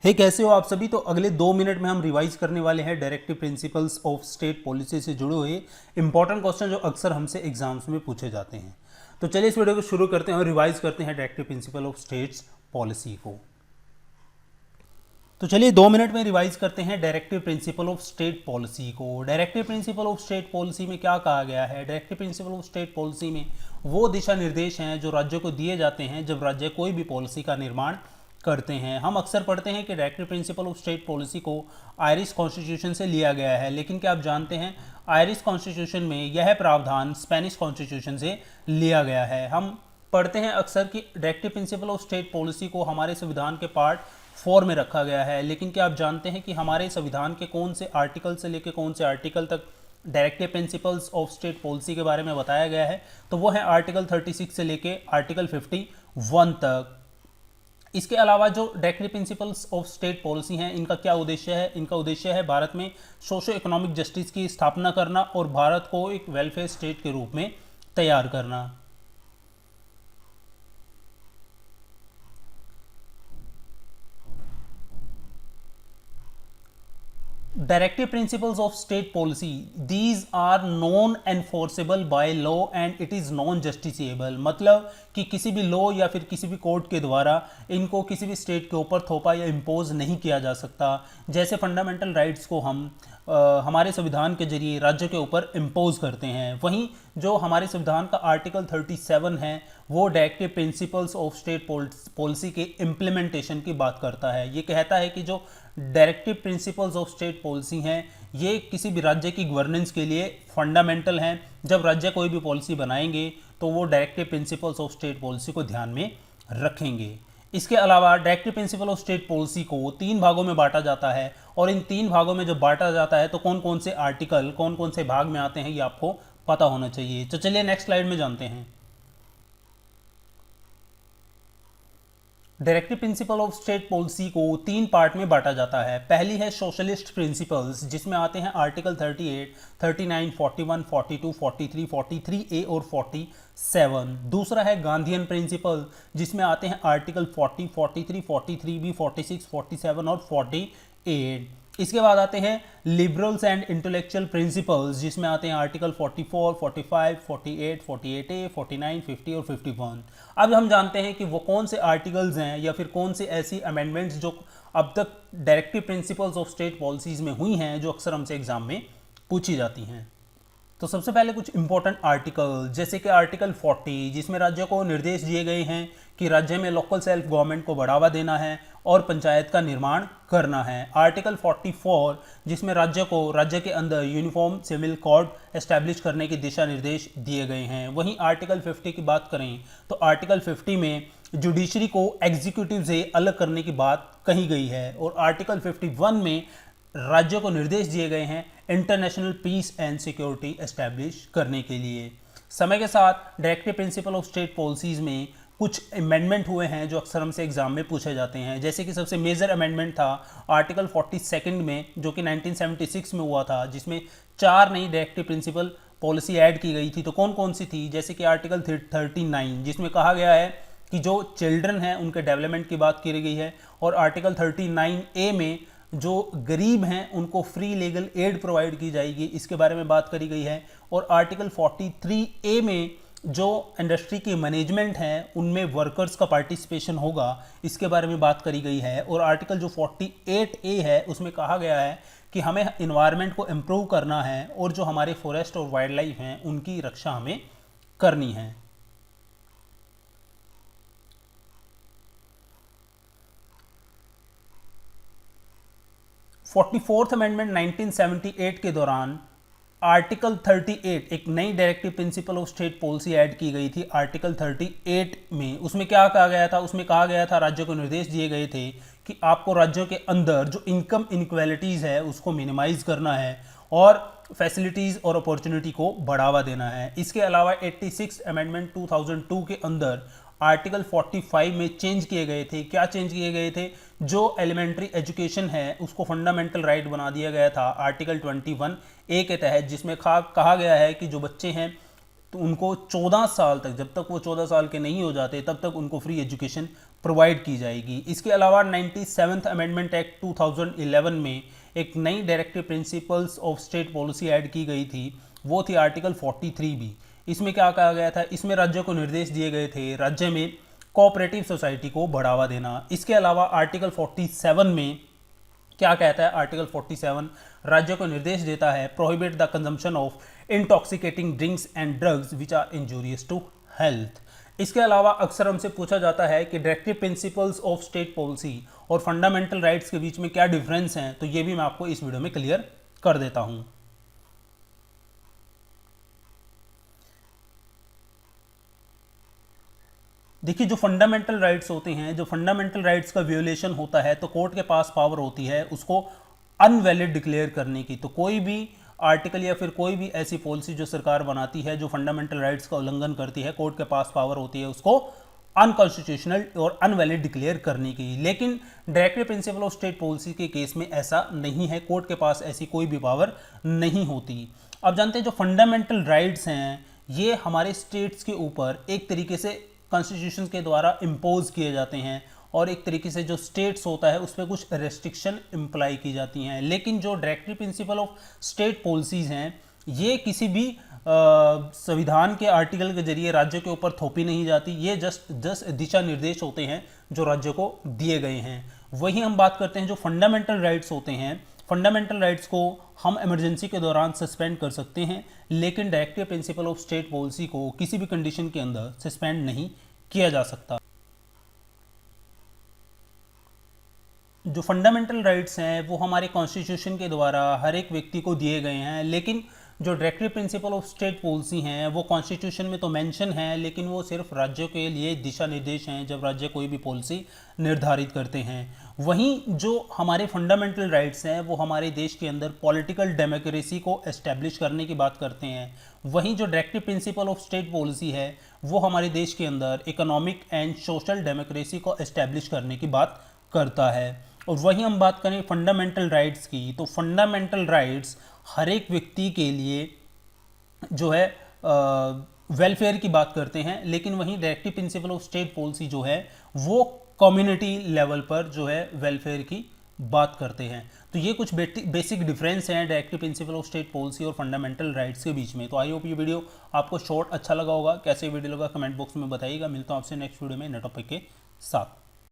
हे कैसे हो आप सभी। तो अगले 2 मिनट में हम रिवाइज करने वाले हैं directive principles of state policy से जुड़े हुए इंपॉर्टेंट क्वेश्चन जो अक्सर हमसे एग्जाम्स में पूछे जाते हैं। तो चलिए इस वीडियो को शुरू करते हैं और रिवाइज करते हैं directive principle of states policy को। तो चलिए 2 मिनट में रिवाइज करते हैं directive principle of state policy को। Directive principle of state policy में क्या कहा गया है? Directive principle of state policy में वो दिशा निर्देश हैं जो राज्य को दिए जाते हैं जब राज्य कोई भी पॉलिसी का निर्माण करते हैं। हम अक्सर पढ़ते हैं कि directive principle of state policy को आयरिश कॉन्स्टिट्यूशन से लिया गया है, लेकिन क्या आप जानते हैं आयरिश कॉन्स्टिट्यूशन में यह प्रावधान स्पेनिश कॉन्स्टिट्यूशन से लिया गया है। हम पढ़ते हैं अक्सर कि directive principle of state policy को हमारे संविधान के पार्ट 4 में रखा गया है, लेकिन क्या आप जानते हैं कि हमारे संविधान के कौन से आर्टिकल से लेकर कौन से आर्टिकल तक directive principles of state policy के बारे में बताया गया है? तो वो है आर्टिकल 36 से लेकर आर्टिकल 51 तक। इसके अलावा जो directive principles of state policy हैं इनका क्या उद्देश्य है? इनका उद्देश्य है भारत में सोशो इकोनॉमिक जस्टिस की स्थापना करना और भारत को एक वेलफेयर स्टेट के रूप में तैयार करना। Directive principles of state policy, these are non enforceable by law and it is non justiciable। मतलब कि किसी भी लॉ या फिर किसी भी कोर्ट के द्वारा इनको किसी भी स्टेट के ऊपर थोपा या इम्पोज नहीं किया जा सकता। जैसे फंडामेंटल राइट्स को हम हमारे संविधान के जरिए राज्य के ऊपर इम्पोज करते हैं, वहीं जो हमारे संविधान का आर्टिकल 37 है वो directive principles of state policy के इम्प्लीमेंटेशन की बात करता है। ये कहता है कि जो directive principles of state policy हैं ये किसी भी राज्य की गवर्नेंस के लिए फंडामेंटल हैं। जब राज्य कोई भी पॉलिसी बनाएंगे तो वो directive principles of state policy को ध्यान में रखेंगे। इसके अलावा directive principle of state policy को 3 भागों में बांटा जाता है, और इन 3 भागों में जब बांटा जाता है तो कौन कौन से आर्टिकल कौन कौन से भाग में आते हैं ये आपको पता होना चाहिए। तो चलिए नेक्स्ट स्लाइड में जानते हैं। Directive principle of state policy को 3 पार्ट में बांटा जाता है। पहली है सोशलिस्ट प्रिंसिपल्स, जिसमें आते हैं आर्टिकल 38, 39, 41, 42, 43, 43A और 47। दूसरा है गांधीयन प्रिंसिपल, जिसमें आते हैं आर्टिकल 40, 43, 43B, 46, 47 और 48। इसके बाद आते हैं लिबरल्स एंड इंटेलेक्चुअल प्रिंसिपल्स, जिसमें आते हैं आर्टिकल 44, 45, 48, 48A, 49, 50 और 51। अब हम जानते हैं कि वो कौन से आर्टिकल्स हैं या फिर कौन से ऐसी अमेंडमेंट्स जो अब तक directive principles of state policies में हुई हैं जो अक्सर हमसे एग्जाम में पूछी जाती हैं। तो सबसे पहले कुछ इंपॉर्टेंट आर्टिकल, जैसे कि आर्टिकल 40, जिसमें राज्य को निर्देश दिए गए हैं कि राज्य में लोकल सेल्फ गवर्नमेंट को बढ़ावा देना है और पंचायत का निर्माण करना है। आर्टिकल 44, जिसमें राज्य को राज्य के अंदर यूनिफॉर्म सिविल कोड एस्टैब्लिश करने के दिशा निर्देश दिए गए हैं। वहीं आर्टिकल 50 की बात करें तो आर्टिकल 50 में जुडिशरी को एग्जीक्यूटिव से अलग करने की बात कही गई है, और आर्टिकल 51 में राज्य को निर्देश दिए गए हैं international peace and security establish करने के लिए। समय के साथ directive principle of state policies में कुछ अमेंडमेंट हुए हैं जो अक्सर हमसे एग्जाम में पूछे जाते हैं। जैसे कि सबसे मेजर अमेंडमेंट था आर्टिकल 42 में, जो कि 1976 में हुआ था, जिसमें 4 नई डायरेक्टिव प्रिंसिपल पॉलिसी ऐड की गई थी। तो कौन कौन सी थी? जैसे कि आर्टिकल 39, जिसमें कहा गया है कि जो चिल्ड्रन हैं उनके डेवलपमेंट की बात की गई है, और आर्टिकल 39A में जो गरीब हैं उनको फ्री लीगल एड प्रोवाइड की जाएगी, इसके बारे में बात करी गई है। और आर्टिकल 43A में जो इंडस्ट्री की मैनेजमेंट है उनमें वर्कर्स का पार्टिसिपेशन होगा, इसके बारे में बात करी गई है। और आर्टिकल जो 48A है उसमें कहा गया है कि हमें इन्वायरमेंट को इम्प्रूव करना है और जो हमारे फॉरेस्ट और वाइल्ड लाइफ हैं उनकी रक्षा हमें करनी है। 44th अमेंडमेंट 1978 के दौरान आर्टिकल 38, एक नई directive principle of state policy add की गई थी आर्टिकल 38 में। उसमें क्या कहा गया था? उसमें कहा गया था राज्यों को निर्देश दिए गए थे कि आपको राज्यों के अंदर जो इनकम इनक्वालिटीज़ है उसको मिनिमाइज करना है और फैसिलिटीज़ और अपॉर्चुनिटी को बढ़ावा देना है। इसके अलावा 86 अमेंडमेंट 2002 के अंदर आर्टिकल 45 में चेंज किए गए थे। क्या चेंज किए गए थे? जो एलिमेंट्री एजुकेशन है उसको फंडामेंटल राइट बना दिया गया था आर्टिकल 21A के तहत, जिसमें कहा गया है कि जो बच्चे हैं तो उनको 14 साल तक, जब तक वो 14 साल के नहीं हो जाते तब तक उनको फ्री एजुकेशन प्रोवाइड की जाएगी। इसके अलावा 97th अमेंडमेंट एक्ट 2011 में एक नई directive principles of state policy add की गई थी, वो थी आर्टिकल 43 बी। इसमें क्या कहा गया था, इसमें राज्यों को निर्देश दिए गए थे राज्य में कोऑपरेटिव सोसाइटी को बढ़ावा देना। इसके अलावा आर्टिकल 47 में क्या कहता है, आर्टिकल 47 राज्यों को निर्देश देता है prohibit the consumption of intoxicating drinks and drugs which are injurious to health. इसके अलावा अक्सर हमसे पूछा जाता है कि directive principles of state policy और फंडामेंटल राइट्स के बीच में क्या डिफरेंस हैं, तो ये भी मैं आपको इस वीडियो में क्लियर कर देता हूं। देखिए, जो फंडामेंटल राइट्स होते हैं, जो फंडामेंटल राइट्स का वियोलेशन होता है तो कोर्ट के पास पावर होती है उसको अनवैलिड डिक्लेयर करने की। तो कोई भी आर्टिकल या फिर कोई भी ऐसी पॉलिसी जो सरकार बनाती है जो फंडामेंटल राइट्स का उल्लंघन करती है, कोर्ट के पास पावर होती है उसको अनकॉन्स्टिट्यूशनल और अनवैलिड डिक्लेयर करने की। लेकिन directive principle of state policy के केस में ऐसा नहीं है, कोर्ट के पास ऐसी कोई भी पावर नहीं होती। अब जानते हैं जो फंडामेंटल राइट्स हैं ये हमारे स्टेट्स के ऊपर एक तरीके से कॉन्स्टिट्यूशन के द्वारा इम्पोज किए जाते हैं और एक तरीके से जो स्टेट्स होता है उस पर कुछ रेस्ट्रिक्शन इम्प्लाई की जाती हैं। लेकिन जो directive principle of state policies हैं ये किसी भी संविधान के आर्टिकल के जरिए राज्यों के ऊपर थोपी नहीं जाती, ये जस्ट दिशा निर्देश होते हैं जो राज्यों को दिए गए हैं। वही हम बात करते हैं जो फंडामेंटल राइट्स होते हैं, फंडामेंटल राइट्स को हम इमरजेंसी के दौरान सस्पेंड कर सकते हैं, लेकिन directive principle of state policy को किसी भी कंडीशन के अंदर सस्पेंड नहीं किया जा सकता। जो फंडामेंटल राइट्स हैं वो हमारे कॉन्स्टिट्यूशन के द्वारा हर एक व्यक्ति को दिए गए हैं, लेकिन जो directive principle of state policy हैं वो कॉन्स्टिट्यूशन में तो मेंशन है, लेकिन वो सिर्फ राज्यों के लिए दिशा निर्देश हैं जब राज्य कोई भी पॉलिसी निर्धारित करते हैं। वहीं जो हमारे फंडामेंटल राइट्स हैं वो हमारे देश के अंदर पॉलिटिकल डेमोक्रेसी को एस्टैब्लिश करने की बात करते हैं। वहीं जो directive principle of state policy है वो हमारे देश के अंदर इकोनॉमिक एंड सोशल डेमोक्रेसी को एस्टैब्लिश करने की बात करता है। और वहीं हम बात करें फंडामेंटल राइट्स की, तो फंडामेंटल राइट्स हर एक व्यक्ति के लिए जो है वेलफेयर की बात करते हैं, लेकिन वहीं directive principle of state policy जो है वो कम्युनिटी लेवल पर जो है वेलफेयर की बात करते हैं। तो ये कुछ बेसिक डिफरेंस हैं directive principle of state policy और फंडामेंटल राइट्स के बीच में। तो आई होप ये वीडियो आपको शॉर्ट अच्छा लगा होगा। कैसे वीडियो लगा कमेंट बॉक्स में बताइएगा। मिलता हूँ आपसे नेक्स्ट वीडियो में नए टॉपिक के साथ।